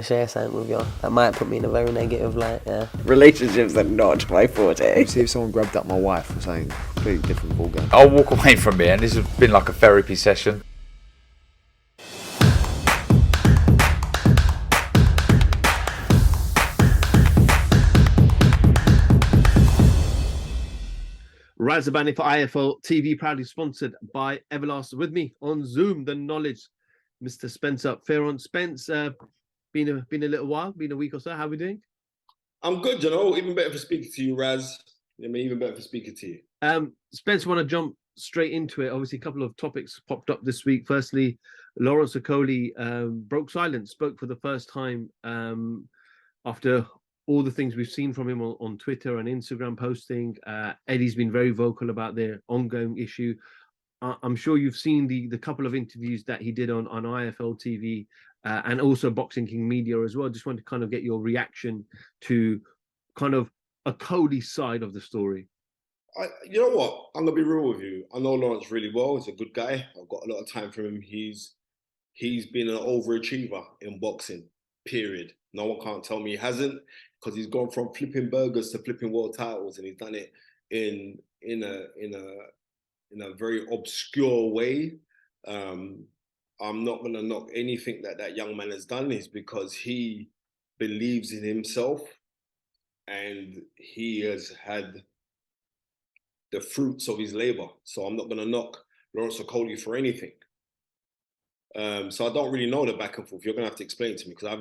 to share something with you that might put me in a very negative light. Yeah. Relationships are not my forte. See if someone grabbed up my wife or something completely different ballgame. I'll walk away from here, and this has been like a therapy session. Razabani for IFL TV, proudly sponsored by Everlast. With me on Zoom, the knowledge, Mr. Spencer Fearon. Spence, been a little while, been a week or so. How are we doing? I'm good, you know. Even better for speaking to you, Raz. I mean, even better for speaking to you. Spence, want to jump straight into it. Obviously, a couple of topics popped up this week. Firstly, Hearn-Okolie broke silence, spoke for the first time after all the things we've seen from him on Twitter and Instagram posting. Eddie's been very vocal about their ongoing issue. I'm sure you've seen the couple of interviews that he did on IFL TV and also Boxing King Media as well. Just want to kind of get your reaction to kind of a Cody side of the story. You know what? I'm gonna be real with you. I know Lawrence really well. He's a good guy. I've got a lot of time for him. He's been an overachiever in boxing. Period. No one can't tell me he hasn't, because he's gone from flipping burgers to flipping world titles, and he's done it in a very obscure way. I'm not gonna knock anything that young man has done. Is because he believes in himself, and he has had the fruits of his labor. So I'm not gonna knock Hearn-Okolie for anything. So I don't really know the back and forth. You're gonna have to explain it to me, because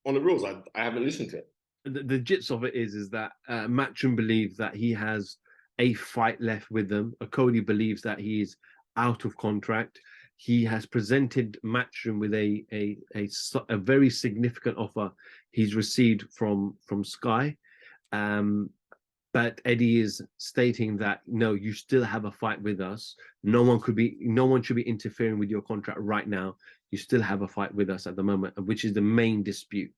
on the rules, I haven't listened to it. The gist of it is that Matchroom believes that he has a fight left with them. Okolie believes that he is out of contract. He has presented Matchroom with a very significant offer he's received from Sky. But Eddie is stating that, no, you still have a fight with us. No one should be interfering with your contract right now. You still have a fight with us at the moment, which is the main dispute.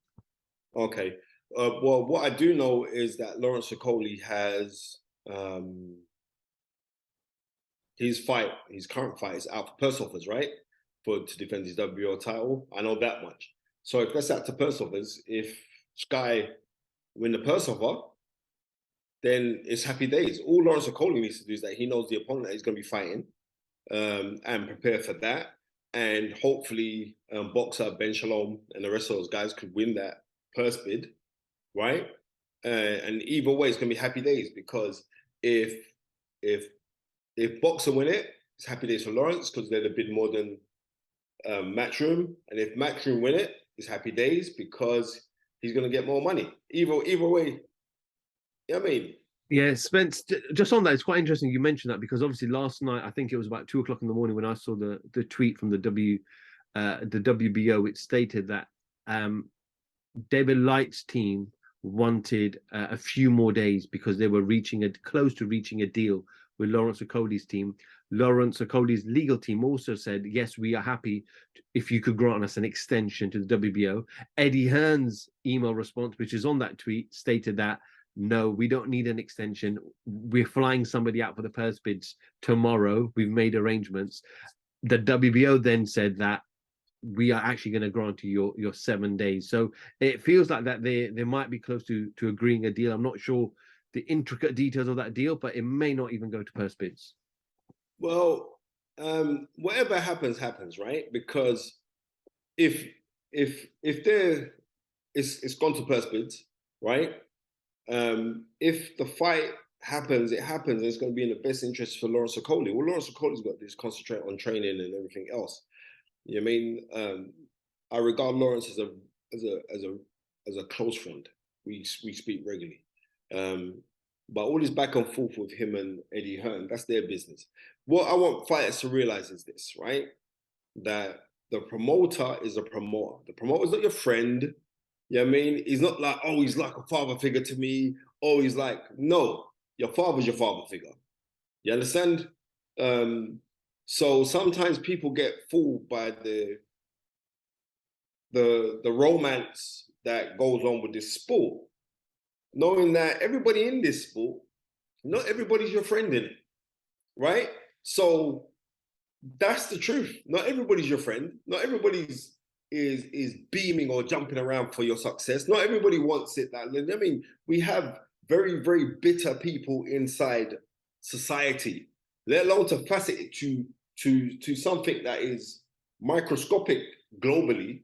Okay. Well, what I do know is that Hearn-Okolie has his current fight is out for purse offers, right? To defend his WBO title. I know that much. So if that's out to purse offers, if Sky win the purse offer, then it's happy days. All Hearn-Okolie needs to do is that he knows the opponent that he's going to be fighting, and prepare for that. And hopefully, Boxer, Ben Shalom, and the rest of those guys could win that purse bid, right? And either way, it's going to be happy days, because if Boxer win it, it's happy days for Lawrence, because they're the bid more than Matchroom. And if Matchroom win it, it's happy days, because he's going to get more money. Either way. I mean, yeah, Spence, just on that, it's quite interesting you mentioned that, because obviously last night, I think it was about 2:00 in the morning when I saw the tweet from the WBO. It stated that David Light's team wanted a few more days because they were close to reaching a deal with Hearn-Okolie's team. Hearn-Okolie's legal team also said, yes, we are happy if you could grant us an extension to the WBO. Eddie Hearn's email response, which is on that tweet, stated that, no, we don't need an extension. We're flying somebody out for the purse bids tomorrow. We've made arrangements. The WBO then said that we are actually going to grant you your 7 days. So it feels like that they might be close to agreeing a deal. I'm not sure the intricate details of that deal, but it may not even go to purse bids. Well, whatever happens, right? Because if it's gone to purse bids, right? If the fight happens, it happens, and it's going to be in the best interest for Hearn-Okolie. Well, Hearn-Okolie's got to concentrate on training and everything else. You know what I mean? I regard Lawrence as a close friend. We speak regularly. But all this back and forth with him and Eddie Hearn, that's their business. What I want fighters to realize is this, right? That the promoter is a promoter. The promoter's not your friend. You know what I mean? He's not like, oh, he's like a father figure to me. Oh, he's like, no, your father's your father figure. You understand? So sometimes people get fooled by the romance that goes on with this sport, knowing that everybody in this sport, not everybody's your friend in it, right? So that's the truth. Not everybody's your friend. Not everybody's is beaming or jumping around for your success. Not everybody wants it. I mean, we have very, very bitter people inside society, let alone to facet it to something that is microscopic globally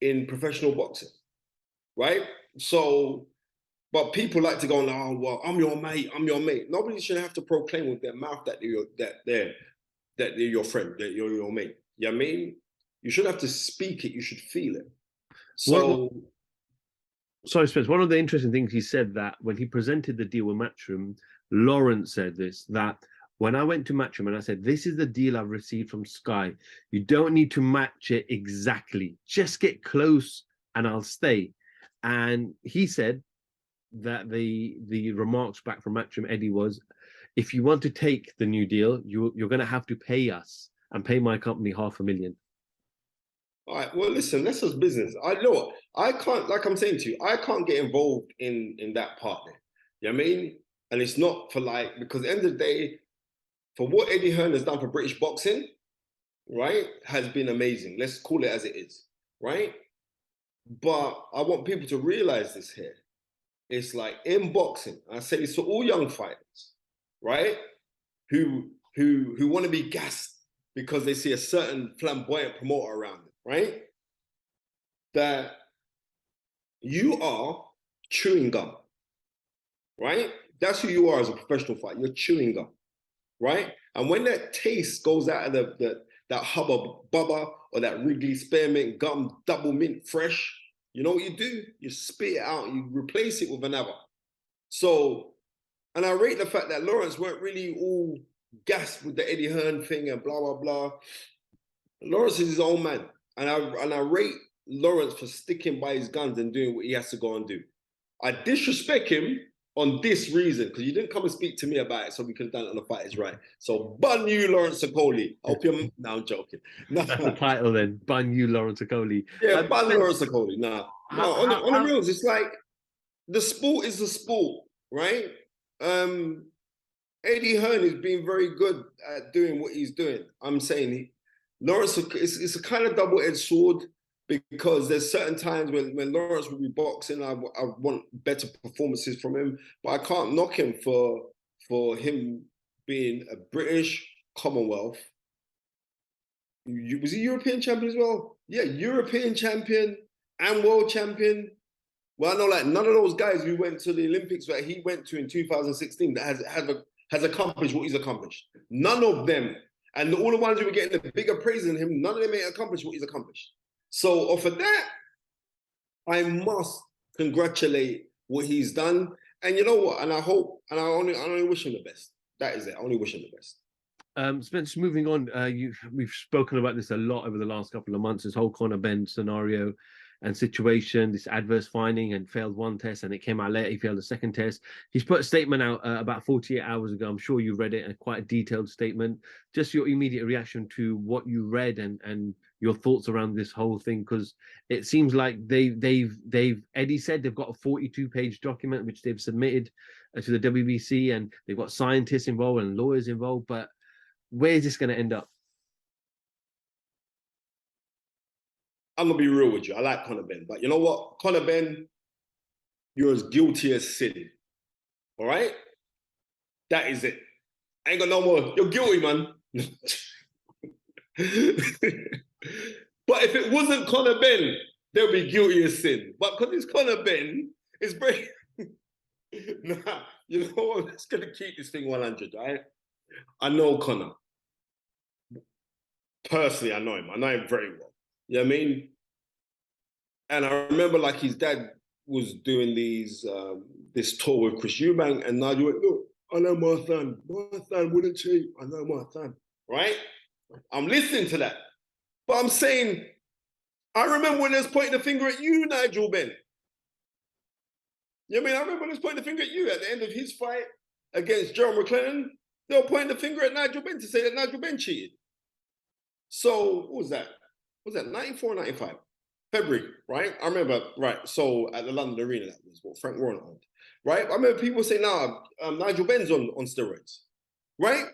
in professional boxing, right? So, but people like to go, oh, well, I'm your mate, I'm your mate. Nobody should have to proclaim with their mouth that they're your friend, that you're your mate. You know what I mean? You shouldn't have to speak it, you should feel it. So sorry, Spence, one of the interesting things he said that when he presented the deal with Matchroom, Lawrence said this, that when I went to Matchroom and I said, this is the deal I've received from Sky, you don't need to match it exactly, just get close and I'll stay. And he said that the remarks back from Matchroom Eddie was, if you want to take the new deal, you're going to have to pay us and pay my company $500,000. All right, well, listen, that's just business. I know I can't, like I'm saying to you, I can't get involved in that part there. You know what I mean? And it's not for like, because at the end of the day, for what Eddie Hearn has done for British boxing, right, has been amazing. Let's call it as it is, right? But I want people to realize this here. It's like in boxing, I say this to all young fighters, right? Who want to be gassed because they see a certain flamboyant promoter around them, right? That you are chewing gum, right? That's who you are as a professional fighter. You're chewing gum, right? And when that taste goes out of that Hubba Bubba or that Wrigley Spearmint Gum Double Mint Fresh, you know what you do? You spit it out, you replace it with another. So, and I rate the fact that Lawrence weren't really all gassed with the Eddie Hearn thing and blah, blah, blah. Lawrence is his own man. And I rate Lawrence for sticking by his guns and doing what he has to go and do. I disrespect him on this reason, because you didn't come and speak to me about it, so we could have done it on The Fight Is Right. So, bun you, Hearn-Okolie. I hope you're... No, I'm joking. No. That's the title then, bun you, Hearn-Okolie. Yeah, bun Hearn-Okolie. No, on the reals, it's like, the sport is the sport, right? Eddie Hearn is being very good at doing what he's doing. I'm saying Lawrence, it's a kind of double-edged sword, because there's certain times when Lawrence will be boxing, I want better performances from him, but I can't knock him for him being a British Commonwealth. Was he European champion as well? Yeah, European champion and world champion. Well, I know like none of those guys who went to the Olympics that he went to in 2016 that has accomplished what he's accomplished. None of them. And all the ones who were getting the bigger praise than him, none of them ain't accomplished what he's accomplished. So off of that, I must congratulate what he's done. And you know what? And I hope, and I only wish him the best. That is it. I only wish him the best. Spence, moving on, we've spoken about this a lot over the last couple of months, this whole Conor Benn scenario and situation, this adverse finding, and failed one test, and it came out later he failed the second test. He's put a statement out about 48 hours ago. I'm sure you read it, and quite a detailed statement. Just your immediate reaction to what you read and your thoughts around this whole thing, because it seems like Eddie said they've got a 42-page document which they've submitted to the WBC, and they've got scientists involved and lawyers involved, but where is this going to end up? I'm going to be real with you. I like Conor Benn, but you know what? Conor Benn, you're as guilty as sin. All right? That is it. I ain't got no more. You're guilty, man. But if it wasn't Conor Benn, they'll be guilty as sin. But because it's Conor Benn, it's very... Nah, you know what? I'm just going to keep this thing 100, right? I know Conor. Personally, I know him. I know him very well. You know what I mean? And I remember like his dad was doing this tour with Chris Eubank, and Nigel went, look, I know my son. My son wouldn't cheat. I know my son. Right? I'm listening to that. But I'm saying, I remember when they was pointing the finger at you, Nigel Benn. You know what I mean? I remember when they was pointing the finger at you at the end of his fight against Joe McClellan. They were pointing the finger at Nigel Benn to say that Nigel Benn cheated. So, what was that? Was that 94 or 95? February, right? I remember, right, so at the London Arena, that was what Frank Warren owned, right? I remember people saying, nah, Nigel Benn's on steroids, right?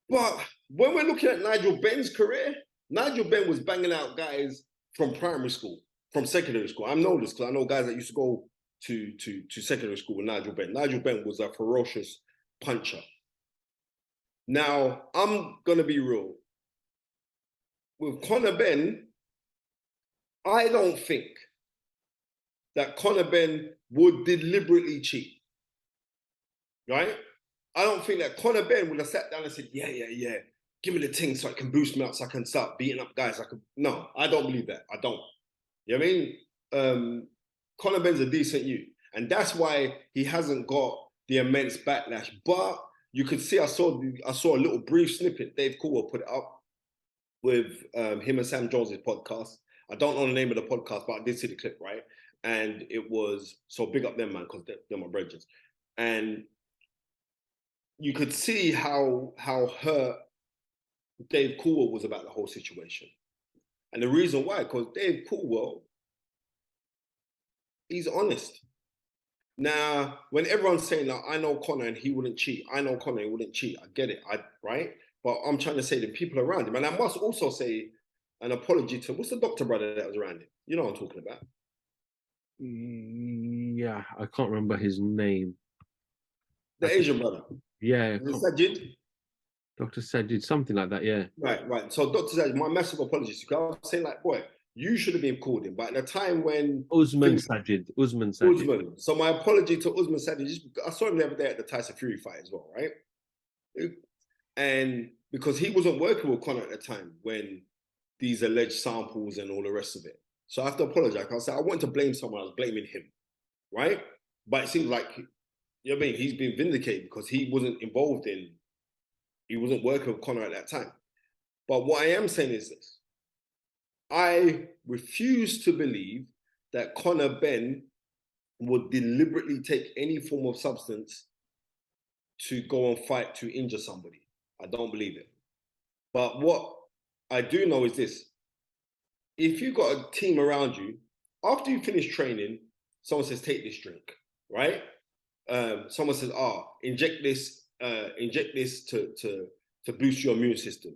But when we're looking at Nigel Benn's career, Nigel Benn was banging out guys from primary school, from secondary school. I know this because I know guys that used to go to secondary school with Nigel Benn. Nigel Benn was a ferocious puncher. Now, I'm going to be real. With Conor Benn, I don't think that Conor Benn would deliberately cheat, right? I don't think that Conor Benn would have sat down and said, yeah, give me the thing so I can boost me up, so I can start beating up guys. No, I don't believe that. I don't. You know what I mean? Conor Benn's a decent youth, and that's why he hasn't got the immense backlash. But you could see, I saw a little brief snippet. Dave Coolwell put it up with him and Sam Jones's podcast. I don't know the name of the podcast, but I did see the clip, right? And it was, so big up them, man, because they're my brethren. And you could see how hurt Dave Coolwell was about the whole situation. And the reason why, because Dave Coolwell, he's honest. Now, when everyone's saying, like, I know Conor and he wouldn't cheat. I know Conor, he wouldn't cheat. I get it, right? But I'm trying to say the people around him. And I must also say an apology to, what's the doctor brother that was around him? You know what I'm talking about. Yeah, I can't remember his name. The Asian brother. Yeah. Sajid? Dr. Sajid, something like that, yeah. Right. So Dr. Sajid, my massive apologies. Because I was saying, like, boy, you should have been called in. But at a time when... Usman Sajid. So my apology to Usman Sajid. I saw him the other day at the Tyson Fury fight as well, right? And because he wasn't working with Conor at the time when these alleged samples and all the rest of it. So I have to apologize. I said, I wanted to blame someone, I was blaming him, right? But it seems like, you know what I mean? He's been vindicated because he wasn't he wasn't working with Conor at that time. But what I am saying is this. I refuse to believe that Conor Benn would deliberately take any form of substance to go and fight to injure somebody. I don't believe it. But what I do know is this. If you've got a team around you, after you finish training, someone says, take this drink, right? Someone says, inject this to boost your immune system.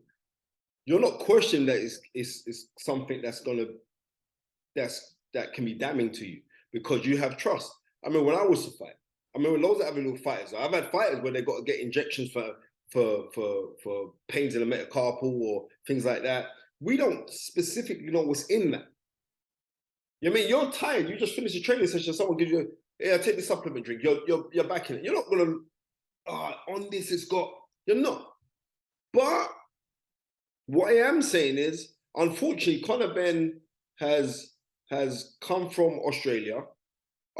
You're not questioning that it's something that can be damning to you because you have trust. I mean, when I was to fight, I mean, loads of other little fighters. I've had fighters where they got to get injections for pains in the metacarpal or things like that. We don't specifically know what's in that. You know what I mean? You're tired. You just finished a training session. Someone gives you, take the supplement drink. You're back in it. You're not gonna. On this, it's got. You're not. But what I am saying is, unfortunately, Conor Benn has come from Australia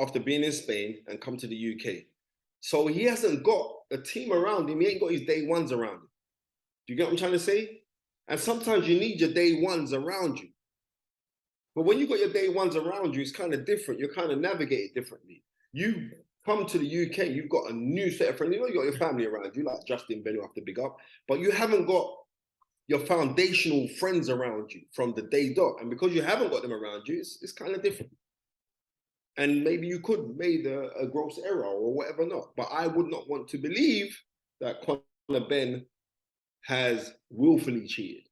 after being in Spain and come to the UK. So he hasn't got a team around him. He ain't got his day ones around him. Do you get what I'm trying to say? And sometimes you need your day ones around you. But when you got your day ones around you, it's kind of different. You're kind of navigated differently. You come to the UK, you've got a new set of friends. You know, you got your family around you, like Justin Benn, who have to big up. But you haven't got your foundational friends around you from the day dot. And because you haven't got them around you, it's kind of different. And maybe you could have made a gross error or whatever not. But I would not want to believe that Conor Benn has willfully cheated.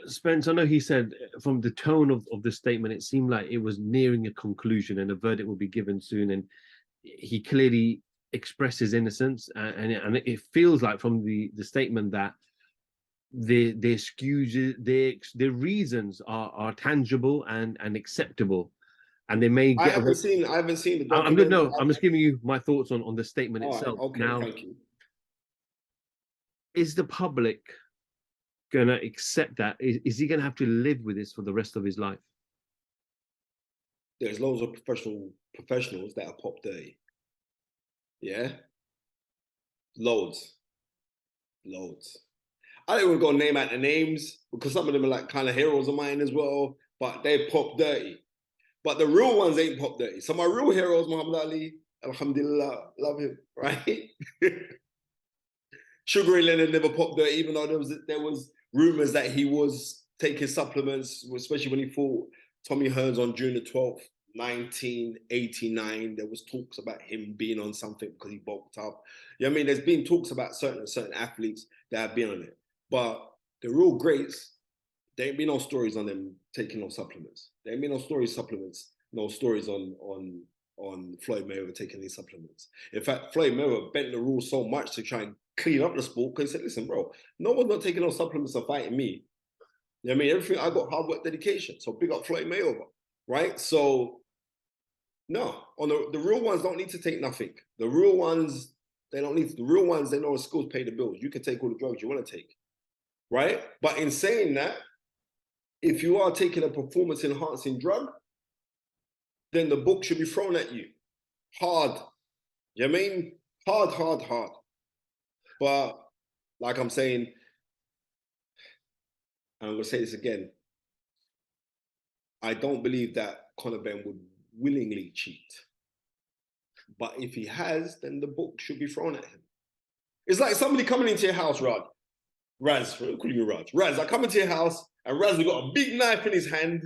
Spence, I know he said from the tone of the statement, it seemed like it was nearing a conclusion and a verdict will be given soon. And he clearly expressed his innocence. And it feels like from the statement that the excuses, the reasons are tangible and acceptable. And they may get. I haven't seen the document. I'm good. No, I'm just giving you my thoughts on the statement itself. Okay, now, thank you. Is the public going to accept that? Is he going to have to live with this for the rest of his life? There's loads of professionals that are pop dirty. Yeah? Loads. I don't even go name out the names because some of them are like kind of heroes of mine as well, but they pop dirty. But the real ones ain't pop dirty. So my real heroes, Muhammad Ali, alhamdulillah, love him, right? Sugar Ray Leonard never popped dirty, even though there was rumors that he was taking supplements, especially when he fought Tommy Hearns on June the 12th, 1989. There was talks about him being on something because he bulked up. You know what I mean? There's been talks about certain athletes that have been on it. But the real greats, there ain't been no stories on them taking no supplements. There ain't been no stories on Floyd Mayweather taking these supplements. In fact, Floyd Mayweather bent the rules so much to try and clean up the sport because he said, listen, bro, no one's not taking no supplements or fighting me. You know what I mean? Everything, I got hard work, dedication. So big up Floyd Mayweather, right? So no, on the real ones don't need to take nothing. The real ones, they don't need to. The real ones, they know the schools pay the bills. You can take all the drugs you want to take, right? But in saying that, if you are taking a performance enhancing drug, then the book should be thrown at you. Hard. You know what I mean? Hard. But like I'm saying, and I'm going to say this again, I don't believe that Conor Benn would willingly cheat. But if he has, then the book should be thrown at him. It's like somebody coming into your house, Raz, we'll call you Raz, I come into your house and Raz has got a big knife in his hand,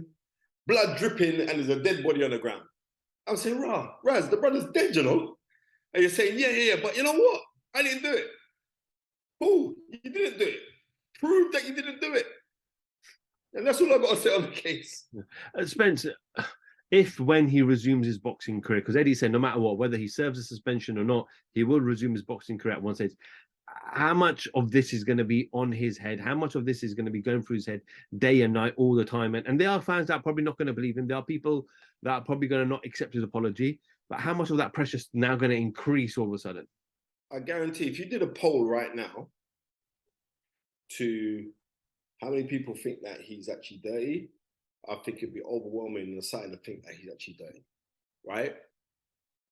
blood dripping, and there's a dead body on the ground. I'm saying, Raz, the brother's dead, you know? And you're saying, yeah, but you know what? I didn't do it. Who? You didn't do it. Prove that you didn't do it. And that's all I've got to say on the case. Spencer, if when he resumes his boxing career, because Eddie said no matter what, whether he serves a suspension or not, he will resume his boxing career at one stage. How much of this is going to be on his head? How much of this is going to be going through his head day and night all the time? And there are fans that are probably not going to believe him. There are people that are probably going to not accept his apology. But how much of that pressure is now going to increase all of a sudden? I guarantee if you did a poll right now to how many people think that he's actually dirty, I think it'd be overwhelming on the side to think that he's actually dirty, right?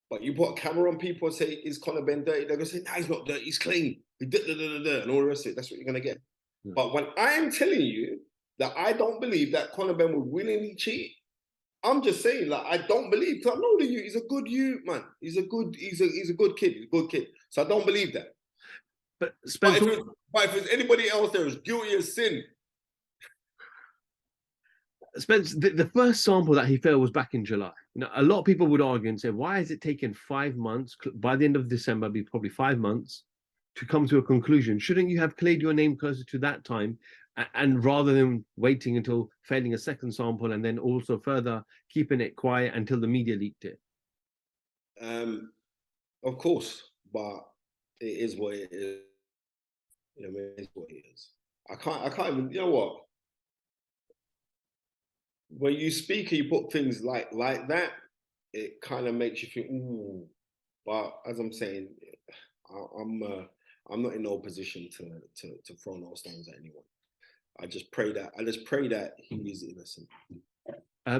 But you put a camera on people and say, is Conor Benn dirty? They're going to say, nah, he's not dirty, he's clean. And all the rest of it, that's what you're going to get. Yeah. But when I'm telling you that I don't believe that Conor Benn would willingly cheat, I'm just saying, like, I don't believe, because I know the youth, he's a good youth, man. He's a good kid. So I don't believe that. But Spencer, if there's anybody else there who's guilty of sin. Spence, the first sample that he failed was back in July. Now, a lot of people would argue and say, why has it taken 5 months, by the end of December, be probably 5 months, to come to a conclusion? Shouldn't you have cleared your name closer to that time, and rather than waiting until failing a second sample and then also further keeping it quiet until the media leaked it? Of course, but it is what it is. You know, it is what it is. I can't even, you know what? When you speak and you put things like that, it kind of makes you think, ooh. But as I'm saying, I'm not in no position to throw no stones at anyone. I just pray that he is innocent.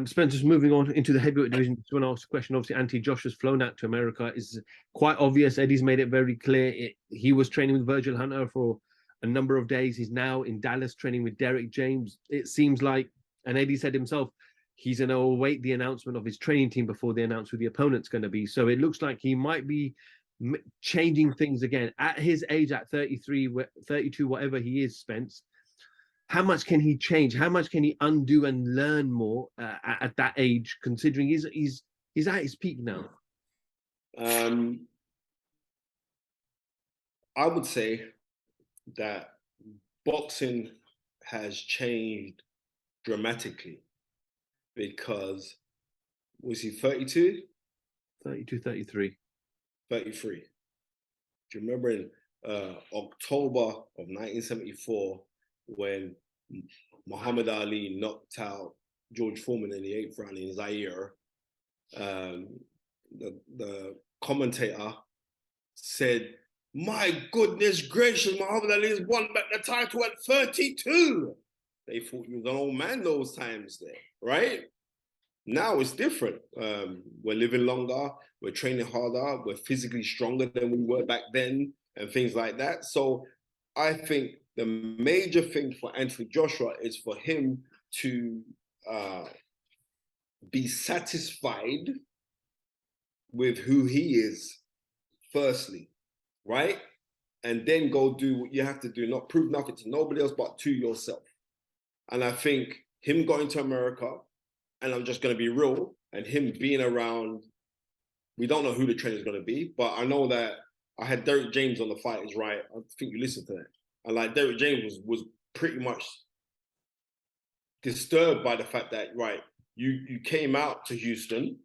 Spencer's moving on into the heavyweight division. Just want to ask a question. Obviously, Anthony Joshua's flown out to America. It's quite obvious. Eddie's made it very clear. He was training with Virgil Hunter for a number of days. He's now in Dallas training with Derek James. It seems like, and Eddie said himself, he's going to await the announcement of his training team before they announce who the opponent's going to be. So it looks like he might be changing things again. At his age, at 33, 32, whatever he is, Spence, how much can he change? How much can he undo and learn more at that age, considering he's at his peak now? I would say that boxing has changed dramatically because, was he 32? 32, 33. 33. Do you remember in October of 1974 when Muhammad Ali knocked out George Foreman in the 8th round in Zaire? The commentator said, my goodness gracious, Muhammad Ali has won back the title at 32. They thought he was an old man those times there, right? Now it's different. We're living longer, we're training harder, we're physically stronger than we were back then, and things like that. So I think the major thing for Anthony Joshua is for him to be satisfied with who he is, firstly, right? And then go do what you have to do, not prove nothing to nobody else but to yourself. And I think him going to America, and I'm just going to be real, and him being around, we don't know who the trainer is going to be, but I know that I had Derek James on the Fight Is Right. I think you listened to that. And like Derek James was pretty much disturbed by the fact that, right, you came out to Houston,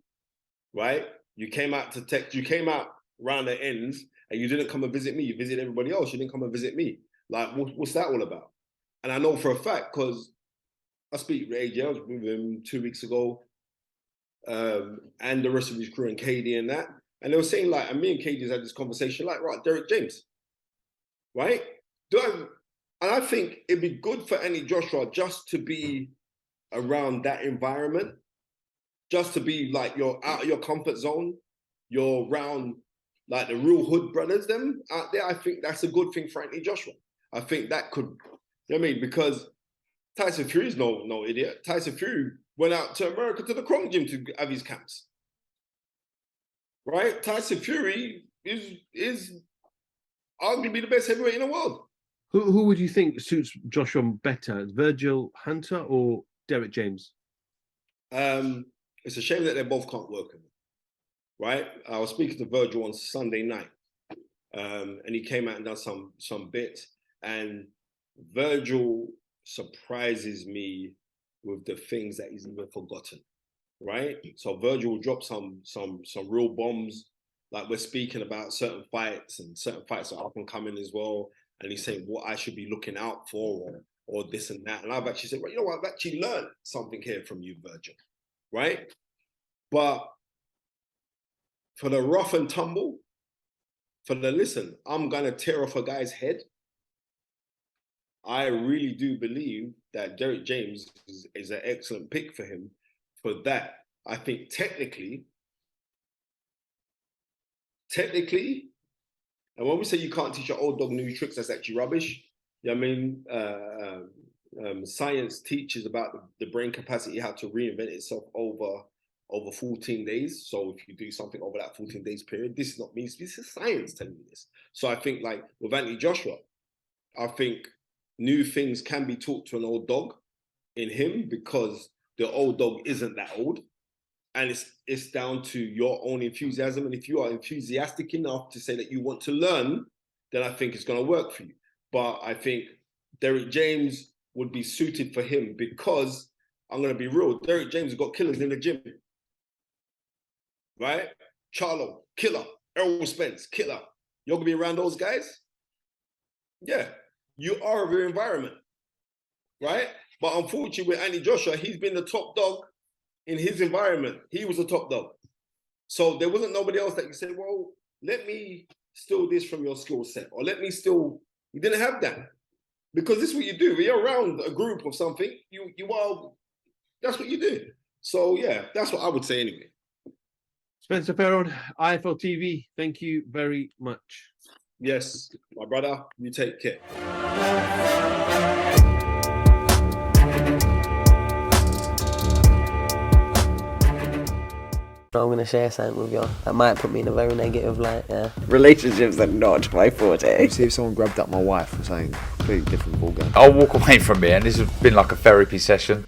right? You came out to Texas, you came out around the ends, and you didn't come and visit me. You visited everybody else. You didn't come and visit me. Like, what's that all about? And I know for a fact, because I speak with AJ, I was with him 2 weeks ago, and the rest of his crew and KD and that. And they were saying, like, and me and KD had this conversation, like, right, Derek James, right? And I think it'd be good for Anthony Joshua just to be around that environment, just to be like, you're out of your comfort zone, you're around like the real hood brothers, them out there. I think that's a good thing for Anthony Joshua. I think that could, you know what I mean? Because Tyson Fury's no idiot. Tyson Fury went out to America to the Chrome Gym to have his camps. Right? Tyson Fury is arguably the best heavyweight in the world. Who would you think suits Joshua better, Virgil Hunter or Derek James? It's a shame that they both can't work with him. Right? I was speaking to Virgil on Sunday night, and he came out and done some bits. And Virgil surprises me with the things that he's even forgotten. Right? So Virgil will drop some real bombs. Like, we're speaking about certain fights, and certain fights are up and coming as well. And he's saying what I should be looking out for, or this and that. And I've actually said, well, you know what? I've actually learned something here from you, Virgil. Right? But for the rough and tumble, for the listen, I'm going to tear off a guy's head, I really do believe that Derek James is an excellent pick for him for that. I think technically, and when we say you can't teach an old dog new tricks, that's actually rubbish. You know what I mean? Science teaches about the brain capacity, how to reinvent itself over 14 days. So if you do something over that 14 days period, this is not me, this is science telling me this. So I think, like with Anthony Joshua, I think new things can be taught to an old dog in him, because the old dog isn't that old. And it's down to your own enthusiasm. And if you are enthusiastic enough to say that you want to learn, then I think it's going to work for you. But I think Derek James would be suited for him, because I'm going to be real. Derek James has got killers in the gym. Right? Charlo, killer. Errol Spence, killer. You're going to be around those guys? Yeah. You are of your environment. Right? But unfortunately, with Anthony Joshua, he's been the top dog in his environment. He was a top dog. So there wasn't nobody else that you said, well, let me steal this from your skill set, or let me steal. You didn't have that. Because this is what you do. When you're around a group of something, that's what you do. So yeah, that's what I would say anyway. Spencer Fearon, IFL TV, thank you very much. Yes, my brother, you take care. I'm going to share something with you that might put me in a very negative light, yeah. Relationships are not my forte. See if someone grabbed up my wife or something, completely different ballgame. I'll walk away from it, and this has been like a therapy session.